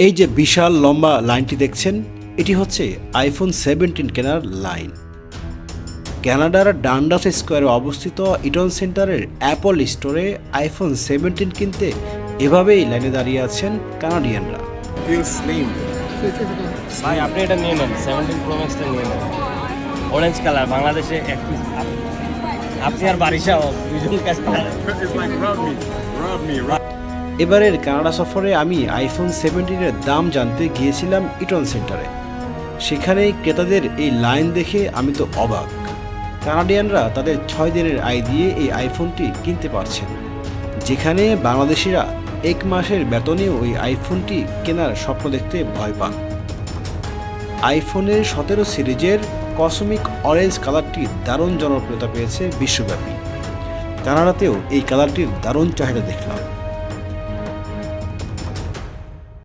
এই যে বিশাল লম্বা লাইনটি দেখছেন, এটি হচ্ছে আইফোন 17 কেনার লাইন। কানাডার ডান্ডাস স্কোয়ারে অবস্থিত ইটন সেন্টারের অ্যাপল স্টোরে আইফোন 17 কিনতে এভাবেই লাইনে দাঁড়িয়ে আছেন কানাডিয়ানরা। ভাই আপনি এটা নিয়ে নেন, 17 প্রো ম্যাক্সটা নিয়ে নেন, অরেঞ্জ কালার, বাংলাদেশে এক পিস আপনি আর বারিশাও দুইজন কাছে। এবারের কানাডা সফরে আমি আইফোন 17-এর দাম জানতে গিয়েছিলাম ইটন সেন্টারে। সেখানে ক্রেতাদের এই লাইন দেখে আমি তো অবাক। কানাডিয়ানরা তাদের 6 দিনের আয় দিয়ে এই আইফোনটি কিনতে পারছেন, যেখানে বাংলাদেশিরা 1 মাসের বেতনেও ওই আইফোনটি কেনার স্বপ্ন দেখতে ভয় পান। আইফোনের 17 সিরিজের কসমিক অরেঞ্জ কালারটি দারুণ জনপ্রিয়তা পেয়েছে বিশ্বব্যাপী। কানাডাতেও এই কালারটির দারুণ চাহিদা দেখলাম।